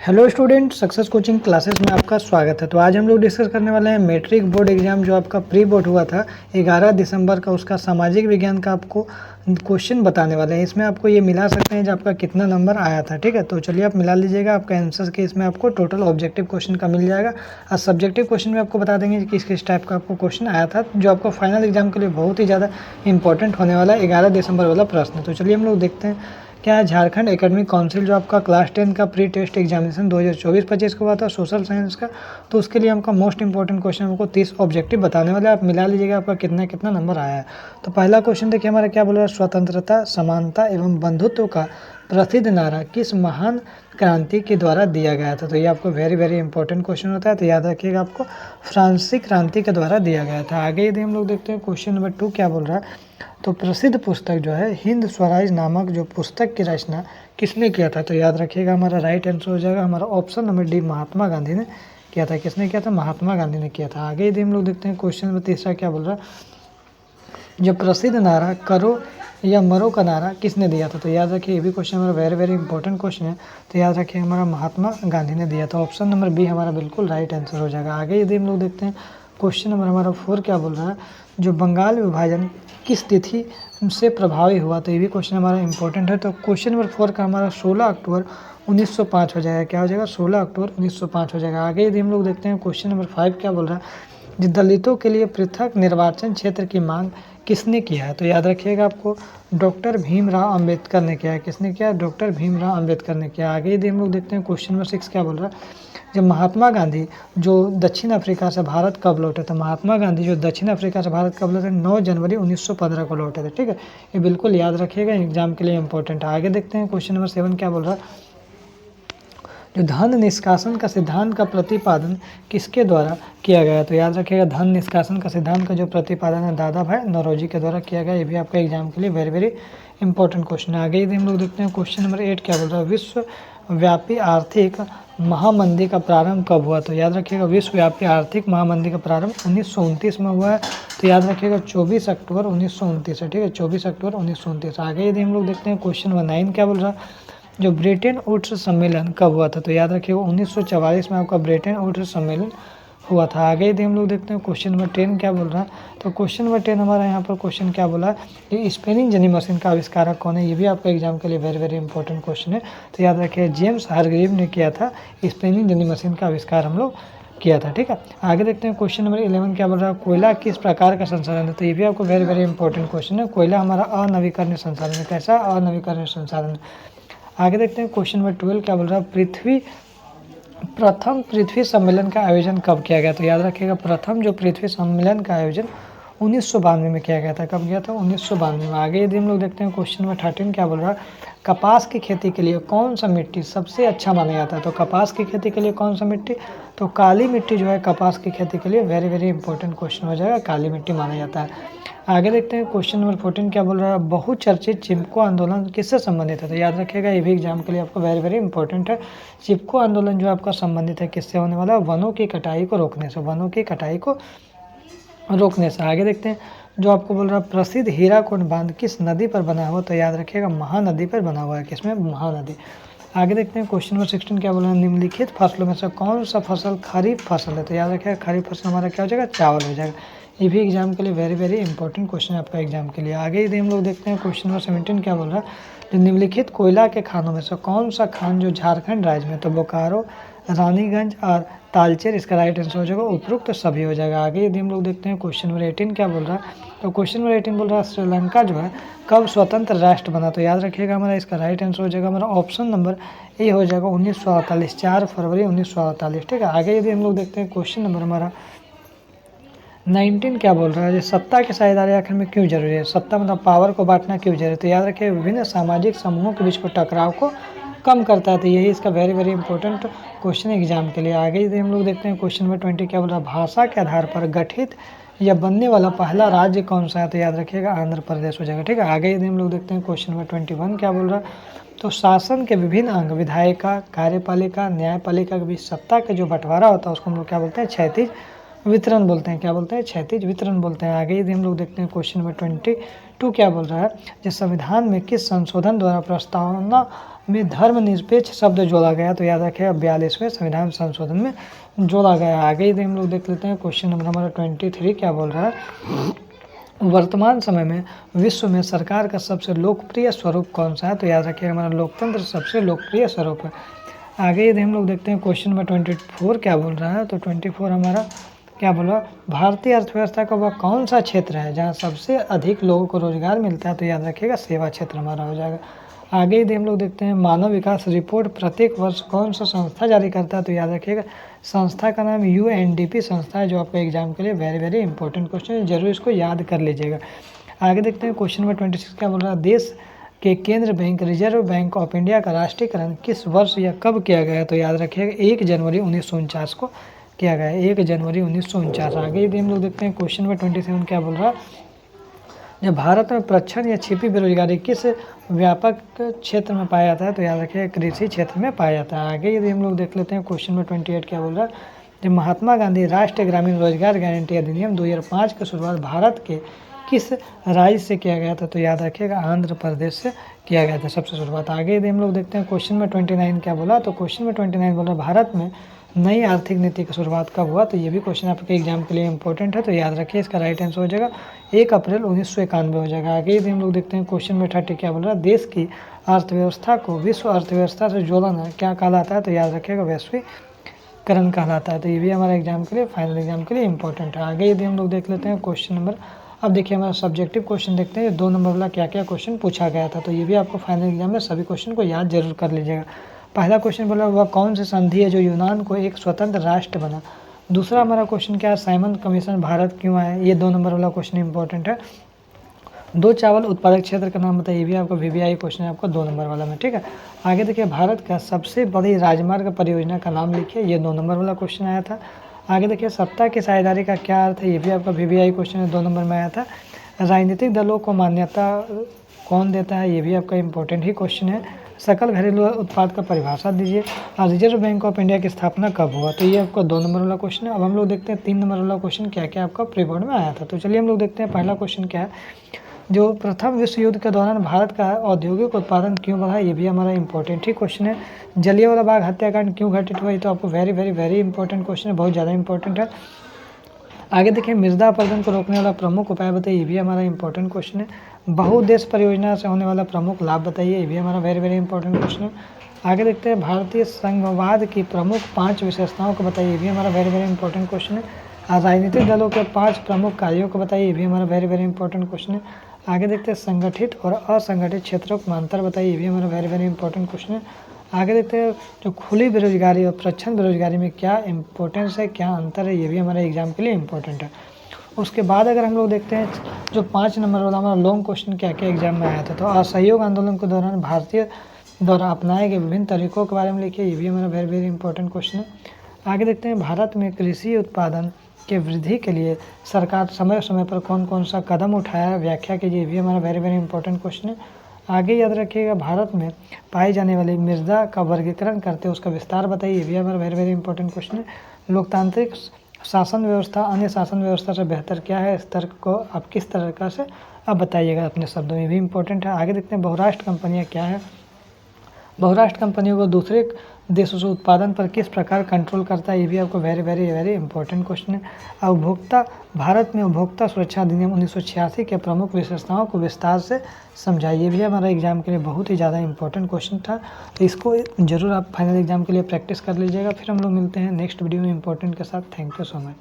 Hello student, success coaching classes में आपका स्वागत है। तो आज हम लोग डिस्कस करने वाले हैं मैट्रिक बोर्ड एग्जाम जो आपका प्री बोर्ड हुआ था 11 दिसंबर का, उसका सामाजिक विज्ञान का आपको क्वेश्चन बताने वाले हैं। इसमें आपको ये मिला सकते हैं जो आपका कितना नंबर आया था। ठीक है, तो चलिए आप मिला लीजिएगा। आपका आंसर के इसमें आपको टोटल ऑब्जेक्टिव क्वेश्चन का मिल जाएगा और सब्जेक्टिव क्वेश्चन में आपको बता देंगे कि किस किस टाइप का आपको क्वेश्चन आया था, जो आपको फाइनल एग्जाम के लिए बहुत ही ज़्यादा इंपॉर्टेंट होने वाला है 11 दिसंबर वाला प्रश्न। तो चलिए हम लोग देखते हैं क्या है। झारखंड एकेडमिक काउंसिल जो आपका क्लास 10 का प्री टेस्ट एग्जामिनेशन 2024-25 का हुआ था सोशल साइंस का, तो उसके लिए हमका मोस्ट इंपॉर्टेंट क्वेश्चन हमको 30 ऑब्जेक्टिव बताने वाले। आप मिला लीजिएगा आपका कितना कितना नंबर आया है। तो पहला क्वेश्चन देखिए हमारा क्या बोल रहा है, स्वतंत्रता, समानता एवं बंधुत्व का प्रसिद्ध नारा किस महान क्रांति के द्वारा दिया गया था। तो ये आपको वेरी वेरी इंपॉर्टेंट क्वेश्चन होता है, तो याद रखिएगा आपको फ्रांसीसी क्रांति के द्वारा दिया गया था। आगे यदि हम लोग देखते हैं क्वेश्चन नंबर 2 क्या बोल रहा है, तो प्रसिद्ध पुस्तक जो है हिंद स्वराज नामक जो पुस्तक की रचना किसने किया था। तो याद रखिएगा हमारा राइट आंसर हो जाएगा हमारा option number D, Mahatma Gandhi ने किया था। किसने किया था? महात्मा गांधी ने किया था। आगे यदि हम लोग देखते हैं क्वेश्चन नंबर 3 क्या बोल रहा है, जो प्रसिद्ध नारा करो या मरो का नारा किसने दिया था। तो याद रखिए ये भी क्वेश्चन हमारा वेरी वेरी इंपॉर्टेंट क्वेश्चन है, तो याद रखिए हमारा महात्मा गांधी ने दिया था। ऑप्शन नंबर बी हमारा बिल्कुल राइट आंसर हो जाएगा। आगे यदि हम लोग देखते हैं क्वेश्चन नंबर हमारा 4 क्या बोल रहा है, जो बंगाल विभाजन किस तिथि से प्रभावी हुआ। तो ये भी क्वेश्चन हमारा इंपॉर्टेंट है। तो क्वेश्चन नंबर 4 का हमारा 16 अक्टूबर 1905 हो जाएगा। क्या हो जाएगा? 16 अक्टूबर 1905 हो जाएगा। आगे यदि हम लोग देखते हैं क्वेश्चन नंबर 5 क्या बोल रहा है, जो दलितों के लिए पृथक निर्वाचन क्षेत्र की मांग किसने किया है। तो याद रखिएगा आपको डॉक्टर भीमराव अंबेडकर ने किया है। किसने किया? डॉक्टर भीमराव अंबेडकर ने किया। आगे यदि हम लोग देखते हैं क्वेश्चन नंबर 6 क्या बोल रहा है, जब महात्मा गांधी जो दक्षिण अफ्रीका से भारत कब लौटे थे। महात्मा गांधी जो दक्षिण अफ्रीका से भारत कब लौटे? 9 जनवरी 1915 को लौटे थे। ठीक है, ये बिल्कुल याद रखिएगा, एग्जाम के लिए इंपॉर्टेंट है। आगे देखते हैं क्वेश्चन नंबर 7 क्या बोल रहा है, जो धन निष्कासन का सिद्धांत का प्रतिपादन किसके द्वारा किया गया। तो याद रखिएगा धन निष्कासन का सिद्धांत का जो प्रतिपादन है दादा भाई नौरोजी के द्वारा किया गया। ये भी आपका एग्जाम के लिए वेरी वेरी इंपॉर्टेंट क्वेश्चन है। आगे यदि हम लोग देखते हैं क्वेश्चन नंबर 8 क्या बोल रहा है, विश्वव्यापी आर्थिक महामंदी का प्रारंभ कब हुआ। तो याद रखिएगा विश्वव्यापी आर्थिक महामंदी का प्रारंभ 1929 में हुआ है। तो याद रखिएगा 24 अक्टूबर 1929 है। ठीक है, 24 अक्टूबर 1929। आगे यदि हम लोग देखते हैं क्वेश्चन नंबर 9 क्या बोल रहा है, जो ब्रिटेन वुड्स सम्मेलन कब हुआ था। तो याद रखिएगा 1944 में आपका ब्रिटेन वुड्स सम्मेलन हुआ था। आगे यदि हम लोग देखते हैं क्वेश्चन नंबर 10 क्या बोल रहा है, तो क्वेश्चन नंबर 10 हमारा यहाँ पर क्वेश्चन क्या बोला है, कि स्पेनिंग जनी मशीन का आविष्कारक कौन है। ये भी आपका एग्जाम के लिए वेरी वेरी इंपॉर्टेंट क्वेश्चन है। तो याद रखिए जेम्स हारग्रीव ने किया था स्पेनिंग जनी मशीन का आविष्कार हम लोग किया था। ठीक है, आगे देखते हैं क्वेश्चन नंबर 11 क्या बोल रहा है, कोयला किस प्रकार का संसाधन है। तो ये भी आपको वेरी वेरी इंपॉर्टेंट क्वेश्चन है। कोयला हमारा अनवीकरणीय संसाधन है। कैसा? अनवीकरणीय संसाधन। आगे देखते हैं क्वेश्चन नंबर 12 क्या बोल रहा है, प्रथम पृथ्वी सम्मेलन का आयोजन कब किया गया। तो याद रखिएगा प्रथम जो पृथ्वी सम्मेलन का आयोजन 1992 में किया गया था। कब किया था? 1992 में। आगे यदि हम लोग देखते हैं क्वेश्चन नंबर 13 क्या बोल रहा है, कपास की खेती के लिए कौन सा मिट्टी सबसे अच्छा माना जाता है। तो कपास की खेती के लिए कौन सा मिट्टी, तो काली मिट्टी जो है कपास की खेती के लिए वेरी वेरी इंपॉर्टेंट क्वेश्चन हो जाएगा, काली मिट्टी माना जाता है। आगे देखते हैं क्वेश्चन नंबर 14 क्या बोल रहा है, बहुचर्चित चिपको आंदोलन किससे संबंधित है। तो याद रखिएगा ये भी एग्जाम के लिए आपको वेरी वेरी इंपॉर्टेंट है। चिपको आंदोलन जो आपका संबंधित है किससे होने वाला है, वनों की कटाई को रोकने से, वनों की कटाई को रोकने से। आगे देखते हैं जो आपको बोल रहा है प्रसिद्ध हीराकुंड बांध किस नदी पर बना हुआ। तो याद रखिएगा महानदी पर बना हुआ है। किसमें? महानदी। आगे देखते हैं क्वेश्चन नंबर 16 क्या बोल रहा है, निम्नलिखित फसलों में से कौन सा फसल खरीफ फसल है। तो याद रखिएगा खरीफ फसल हमारा क्या हो जाएगा, चावल हो जाएगा। ये भी एग्जाम के लिए वेरी वेरी इंपॉर्टेंट क्वेश्चन है आपका एग्जाम के लिए। आगे यदि हम लोग देखते हैं क्वेश्चन नंबर 17 क्या बोल रहा है, जो निम्नलिखित कोयला के खानों में से कौन सा खान जो झारखंड राज्य में, तो बोकारो, रानीगंज और तालचेर इसका राइट आंसर हो जाएगा, उपरोक्त सभी हो जाएगा। आगे यदि हम लोग देखते हैं क्वेश्चन नंबर 18 क्या बोल रहा है, तो क्वेश्चन नंबर 18 बोल रहा है श्रीलंका जो है कब स्वतंत्र राष्ट्र बना। तो याद रखिएगा हमारा इसका राइट आंसर हो जाएगा हमारा ऑप्शन नंबर ए हो जाएगा 1948, 4 फरवरी 1948। ठीक है, आगे यदि हम लोग देखते हैं क्वेश्चन नंबर हमारा 19 क्या बोल रहा है, सत्ता की साझेदारी आखिर में क्यों जरूरी है। सत्ता मतलब पावर को बांटना क्यों जरूरी है। तो याद रखिए विभिन्न सामाजिक समूहों के बीच को टकराव को कम करता है। तो यही इसका very very important question exam के लिए। आगे यदि हम लोग देखते हैं क्वेश्चन नंबर 20 क्या बोल रहा है, भाषा के आधार पर गठित या बनने वाला पहला राज्य कौन सा है। तो याद रखिएगा आंध्र प्रदेश हो जाएगा। ठीक है, आगे यदि हम लोग देखते हैं क्वेश्चन नंबर 21 क्या बोल रहा है, तो शासन के विभिन्न अंग विधायिका, कार्यपालिका, न्यायपालिका के बीच सत्ता का जो बंटवारा होता है उसको हम लोग क्या बोलते हैं, क्षैतिज वितरण बोलते हैं। क्या बोलते हैं? क्षैतिज वितरण बोलते हैं। आगे यदि हम लोग देखते हैं क्वेश्चन नंबर 22 क्या बोल रहा है, जिस संविधान में किस संशोधन द्वारा प्रस्तावना में धर्मनिरपेक्ष शब्द जोड़ा गया, तो याद रखिएगा 42वें संविधान संशोधन में जोड़ा गया। आगे ही हम लोग देख लेते हैं क्वेश्चन नंबर हमारा 23 क्या बोल रहा है। वर्तमान समय में विश्व में सरकार का सबसे लोकप्रिय स्वरूप कौन सा है, तो याद रखिएगा हमारा लोकतंत्र सबसे लोकप्रिय स्वरूप है। आगे यदि हम लोग देखते हैं क्वेश्चन नंबर 24 क्या बोल रहा है, तो 24 हमारा क्या बोला, भारतीय अर्थव्यवस्था का वह कौन सा क्षेत्र है जहां सबसे अधिक लोगों को रोजगार मिलता है, तो याद रखिएगा सेवा क्षेत्र हमारा हो जाएगा। आगे यदि हम लोग देखते हैं मानव विकास रिपोर्ट प्रत्येक वर्ष कौन सा संस्था जारी करता है, तो याद रखिएगा संस्था का नाम UNDP संस्था है, जो आपका एग्जाम के लिए वेरी वेरी इंपॉर्टेंट क्वेश्चन है, जरूर इसको याद कर लीजिएगा। आगे देखते हैं क्वेश्चन नंबर 26 क्या बोल रहा है, देश के केंद्र bank reserve bank of India का राष्ट्रीयकरण किस वर्ष या कब किया गया, तो याद रखिएगा 1 जनवरी 1949 को किया गया है, 1 जनवरी 1949। आगे यदि हम लोग देखते हैं क्वेश्चन नंबर 27 क्या बोल रहा है, जब भारत में प्रच्छन्न या छिपी बेरोजगारी किस व्यापक क्षेत्र में पाया जाता है, तो याद रखिएगा कृषि क्षेत्र में पाया जाता है। आगे यदि हम लोग देख लेते हैं क्वेश्चन नंबर 28 क्या बोल रहा है, जब महात्मा गांधी राष्ट्रीय ग्रामीण रोजगार गारंटी अधिनियम 2005 की शुरुआत भारत के किस राज्य से किया गया था, तो याद रखिएगा आंध्र प्रदेश से किया गया था सबसे शुरुआत। आगे यदि हम लोग देखते हैं क्वेश्चन में 29 क्या बोला, तो क्वेश्चन में 29 बोला भारत में नई आर्थिक नीति की शुरुआत कब हुआ, तो ये भी क्वेश्चन आपके एग्जाम के लिए इंपॉर्टेंट है, तो याद रखिए इसका राइट आंसर हो जाएगा 1 अप्रैल 1991 हो जाएगा। आगे यदि हम लोग देखते हैं क्वेश्चन में 30 क्या बोल रहा है, देश की अर्थव्यवस्था को विश्व अर्थव्यवस्था से जोड़ना क्या कहलाता है, तो याद रखिएगा वैश्वीकरण कहलाता है, तो ये भी हमारा एग्जाम के लिए फाइनल एग्जाम के लिए इंपॉर्टेंट है। आगे यदि हम लोग देख लेते हैं क्वेश्चन नंबर, अब देखिए हमारा सब्जेक्टिव क्वेश्चन देखते हैं 2 नंबर वाला क्या क्या क्वेश्चन पूछा गया था, तो ये भी आपको फाइनल एग्जाम में सभी क्वेश्चन को याद जरूर कर लीजिएगा। पहला क्वेश्चन बोला वह कौन सी संधि है जो यूनान को एक स्वतंत्र राष्ट्र बना। दूसरा हमारा क्वेश्चन क्या है, साइमन कमीशन भारत क्यों आया, ये 2 नंबर वाला क्वेश्चन इंपॉर्टेंट है। 2 चावल उत्पादक क्षेत्र का नाम बताइए, ये भी आपका VVI क्वेश्चन है आपका 2 नंबर वाला में, ठीक है। आगे देखिए भारत का सबसे बड़ी राजमार्ग परियोजना का नाम लिखिए, ये 2 नंबर वाला क्वेश्चन आया था। आगे देखिए सत्ता की साझेदारी का क्या अर्थ है, ये भी आपका VVI क्वेश्चन है 2 नंबर में आया था। राजनीतिक दलों को मान्यता कौन देता है, ये भी आपका इंपॉर्टेंट ही क्वेश्चन है। सकल घरेलू उत्पाद का परिभाषा दीजिए। रिजर्व बैंक ऑफ इंडिया की स्थापना कब हुआ, तो ये आपका 2 नंबर वाला क्वेश्चन है। अब हम लोग देखते हैं 3 नंबर वाला क्वेश्चन क्या क्या आपका प्री बोर्ड में आया था, तो चलिए हम लोग देखते हैं पहला क्वेश्चन क्या है, जो प्रथम विश्व युद्ध के दौरान भारत का औद्योगिक उत्पादन क्यों बढ़ा, ये भी हमारा इंपॉर्टेंट ही क्वेश्चन है। जलियांवाला बाग हत्याकांड क्यों घटित हुआ, ये तो आपको very very very important question है, बहुत ज़्यादा इंपॉर्टेंट है। आगे देखिए मृदा अपरदन को रोकने वाला प्रमुख उपाय बताइए, ये भी हमारा इंपॉर्टेंट क्वेश्चन है। बहुउद्देश्य परियोजना से होने वाला प्रमुख लाभ बताइए, ये भी हमारा वेरी वेरी इंपॉर्टेंट क्वेश्चन है। आगे देखते हैं भारतीय संघवाद की प्रमुख 5 विशेषताओं को बताइए, ये भी हमारा वेरी वेरी इंपॉर्टेंट क्वेश्चन है। राजनीतिक दलों के 5 प्रमुख कार्यों को बताइए, ये भी हमारा वेरी वेरी इंपॉर्टेंट क्वेश्चन है। आगे देखते हैं संगठित और असंगठित क्षेत्रों में अंतर बताइए, ये भी हमारा वेरी वेरी इंपॉर्टेंट क्वेश्चन है। आगे देखते हैं जो खुली बेरोजगारी और प्रच्छन्न बेरोजगारी में क्या इंपॉर्टेंस है, क्या अंतर है, ये भी हमारे एग्जाम के लिए इंपॉर्टेंट है। उसके बाद अगर हम लोग देखते हैं जो 5 नंबर वाला हमारा लॉन्ग क्वेश्चन क्या क्या एग्जाम में आया था, तो असहयोग आंदोलन के दौरान भारतीय द्वारा अपनाए गए विभिन्न तरीकों के बारे में लिखिए, ये भी हमारा वेरी वेरी इंपॉर्टेंट क्वेश्चन है। आगे देखते हैं भारत में कृषि उत्पादन के वृद्धि के लिए सरकार समय समय पर कौन कौन सा कदम उठाया है, व्याख्या कीजिए, ये भी हमारा वेरी वेरी इंपॉर्टेंट क्वेश्चन है। आगे याद रखिएगा भारत में पाई जाने वाली मृदा का वर्गीकरण करते उसका विस्तार बताइए, ये भी हमारा वेरी वेरी इंपॉर्टेंट क्वेश्चन है। लोकतांत्रिक शासन व्यवस्था अन्य शासन व्यवस्था से बेहतर क्या है, इस तर्क को आप किस तरीका से आप बताइएगा अपने शब्दों में, भी इंपॉर्टेंट है। आगे देखते हैं बहुराष्ट्र कंपनियां क्या है, बहुराष्ट्र कंपनियों को दूसरे देशों से उत्पादन पर किस प्रकार कंट्रोल करता है, ये भी आपको very very very important question है। उपभोक्ता भारत में उपभोक्ता सुरक्षा अधिनियम 1986 के प्रमुख विशेषताओं को विस्तार से समझाइए, ये भी हमारा एग्जाम के लिए बहुत ही ज़्यादा इंपॉर्टेंट क्वेश्चन था, तो इसको जरूर आप फाइनल एग्जाम के लिए प्रैक्टिस कर लीजिएगा। फिर हम लोग मिलते हैं नेक्स्ट वीडियो में इंपॉर्टेंट के साथ। Thank you so much.